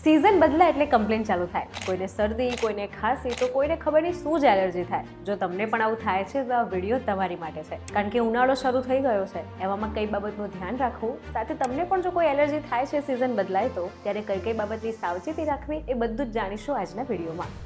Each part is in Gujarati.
સિઝન બદલાય એટલે કમ્પ્લેન ચાલુ થાય. કોઈને શરદી, કોઈને ખાંસી, તો કોઈને ખબર નહીં શું જ એલર્જી થાય. જો તમને પણ આવું થાય છે તો આ વિડીયો તમારી માટે છે, કારણ કે ઉનાળો શરૂ થઈ ગયો છે. એવામાં કઈ બાબતનું ધ્યાન રાખવું, સાથે તમને પણ જો કોઈ એલર્જી થાય છે સિઝન બદલાય તો ત્યારે કઈ કઈ બાબતની સાવચેતી રાખવી, એ બધું જ જાણીશું આજના વિડીયોમાં.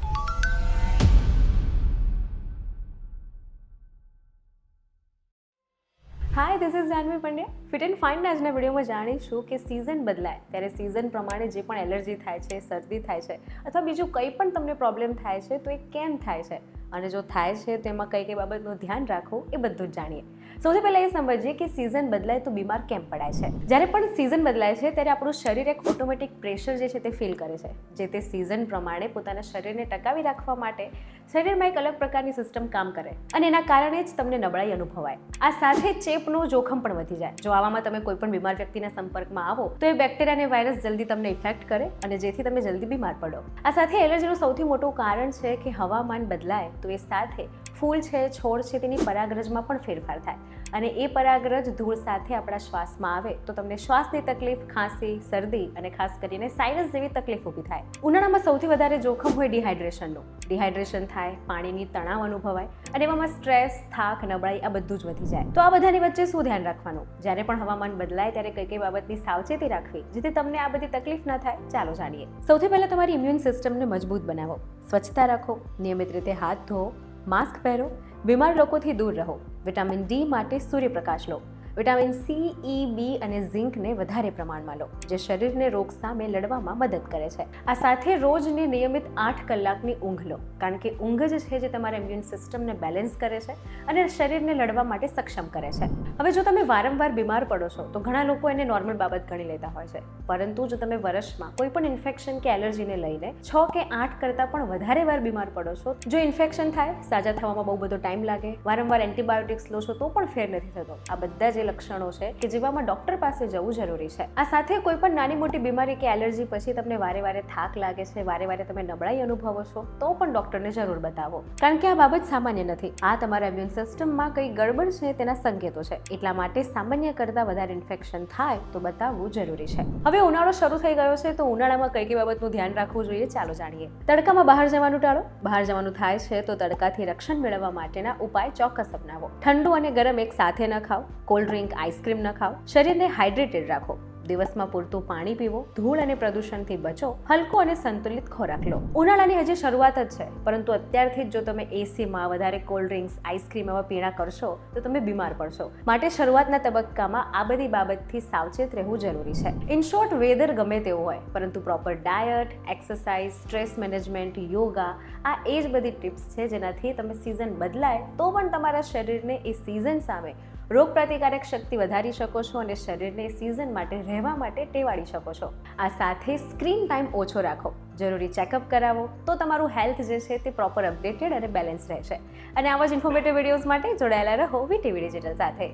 Hi, this is Janvi Pandya. Fit and fine આજના વિડીયોમાં જાણીશું કે સિઝન બદલાય ત્યારે સિઝન પ્રમાણે જે પણ એલર્જી થાય છે, શરદી થાય છે અથવા બીજું કંઈ પણ તમને પ્રોબ્લેમ થાય છે તો એ કેમ થાય છે, અને જો થાય છે તેમાં કઈ કઈ બાબતનું ધ્યાન રાખવું, એ બધું જ જાણીએ. સૌથી પહેલાં એ સમજીએ કે સિઝન બદલાય તો બીમાર કેમ પડાય છે. જ્યારે પણ સિઝન બદલાય છે ત્યારે આપણું શરીર એક ઓટોમેટિક પ્રેશર જે છે તે ફીલ કરે છે, જે તે સિઝન પ્રમાણે પોતાના શરીરને ટકાવી રાખવા માટે શરીરમાં એક અલગ પ્રકારની સિસ્ટમ કામ કરે, અને એના કારણે જ તમને નબળાઈ અનુભવાય. આ સાથે ચેપનું જોખમ પણ વધી જાય. જો આવામાં તમે કોઈ પણ બીમાર વ્યક્તિના સંપર્કમાં આવો તો એ બેક્ટેરિયા અને વાયરસ જલ્દી તમને ઇફેક્ટ કરે, અને જેથી તમે જલ્દી બીમાર પડો. આ સાથે એલર્જીનું સૌથી મોટું કારણ છે કે હવામાન બદલાય તો એ સાથે ફૂલ છે, છોડ છે, તેની પરાગરજમાં પણ ફેરફાર થાય, અને એ પરાગરજ ધૂળ સાથે આપણા શ્વાસમાં આવે તો તમને શ્વાસની તકલીફ, ખાંસી, શરદી અને ખાસ કરીને સાઇનસ જેવી તકલીફ ઊભી થાય. ઉનાળામાં સૌથી વધારે જોખમ હોય ડિહાઇડ્રેશનનું. ડિહાઇડ્રેશન થાય, પાણીની તણાવ અનુભવાય, અને એવામાં સ્ટ્રેસ, થાક, નબળાઈ આ બધું જ વધી જાય. તો આ બધાની વચ્ચે શું ધ્યાન રાખવાનું? જ્યારે પણ હવામાન બદલાય ત્યારે કઈ કઈ બાબતની સાવચેતી રાખવી જેથી તમને આ બધી તકલીફ ના થાય, ચાલો જાણીએ. સૌથી પહેલાં તમારી ઇમ્યુન સિસ્ટમને મજબૂત બનાવો. સ્વચ્છતા રાખો, નિયમિત રીતે હાથ ધોવો, માસ્ક પહેરો, બીમાર લોકોથી દૂર રહો. વિટામિન ડી માટે સૂર્યપ્રકાશ લો. વિટામિન સી, ઈ, બી અને ઝિંકને વધારે પ્રમાણમાં લો, જે શરીરને રોગ સામે લડવામાં મદદ કરે છે. આ સાથે રોજની નિયમિત 8 કલાકની ઊંઘ લો, કારણ કે ઊંઘ જ છે જે તમારા ઇમ્યુન સિસ્ટમને બેલેન્સ કરે છે અને શરીરને લડવા માટે સક્ષમ કરે છે. હવે જો તમે વારંવાર બીમાર પડો છો તો ઘણા લોકો એને નોર્મલ બાબત ગણી લેતા હોય છે, પરંતુ જો તમે વર્ષમાં કોઈ પણ ઇન્ફેક્શન કે એલર્જીને લઈને 6 કે 8 કરતાં પણ વધારે વાર બીમાર પડો છો, જો ઇન્ફેક્શન થાય, સાજા થવામાં બહુ બધો ટાઈમ લાગે, વારંવાર એન્ટીબાયોટિક્સ લો છો તો પણ ફેર નથી થતો, આ બધા જે લક્ષણો છે કે જેવામાં ડોક્ટર પાસે જવું જરૂરી છે. આ સાથે કોઈ પણ નાની મોટી બીમારી કે એલર્જી પછી તમને વારે વારે થાક લાગે છે, વારે વારે તમે નબળાઈ અનુભવો છો, તો પણ ડોક્ટરને જરૂર બતાવો, કારણ કે આ બાબત સામાન્ય નથી. આ તમારા ઇમ્યુન સિસ્ટમમાં કંઈ ગડબડ છે તેના સંકેતો છે. એટલા માટે સામાન્ય કરતાં વધારે ઇન્ફેક્શન થાય તો બતાવવું જરૂરી છે. હવે ઉનાળો શરૂ થઈ ગયો છે તો ઉનાળામાં કઈ કઈ બાબતનું ધ્યાન રાખવું જોઈએ, ચાલો જાણીએ. તડકામાં બહાર જવાનું ટાળો. બહાર જવાનું થાય છે તો તડકાથી રક્ષણ મેળવવા માટેના ઉપાય ચોક્કસ અપનાવો. ઠંડુ અને ગરમ એક સાથે ન ખાઓ. કોલ્ડ ડ્રિંક, આઈસ્ક્રીમ ન ખાઓ. શરીરને હાઇડ્રેટેડ રાખો. દિવસમાં પૂરતું પાણી પીવો. ધૂળ અને પ્રદૂષણથી બચો. હલકો અને સંતુલિત ખોરાક લો. ઉનાળાની હજી શરૂઆત જ છે, પરંતુ અત્યારથી જ જો તમે એસીમાં વધારે કોલ્ડ ડ્રિંક્સ, આઈસ્ક્રીમ એવા પીણા કરશો તો તમે બીમાર પડશો. માટે શરૂઆતના તબક્કામાં આ બધી બાબતથી સાવચેત રહેવું જરૂરી છે. ઇન શોર્ટ, વેધર ગમે તેવું હોય, પરંતુ proper diet, exercise, stress management, yoga, આ એ જ બધી ટિપ્સ છે જેનાથી તમે સિઝન બદલાય તો પણ તમારા શરીરને એ સિઝન સામે રોગ પ્રતિકારક શક્તિ વધારી શકો છો અને શરીરને સિઝન માટે રહેવા માટે ટેવાડી શકો છો. આ સાથે સ્ક્રીન ટાઈમ ઓછો રાખો. જરૂરી ચેકઅપ કરાવો તો તમારું હેલ્થ જે છે તે પ્રોપર અપડેટેડ અને બેલેન્સ રહેશે. અને આવા જ ઇન્ફોર્મેટિવ વિડીયોઝ માટે જોડાયેલા રહો વીટીવી ડિજિટલ સાથે.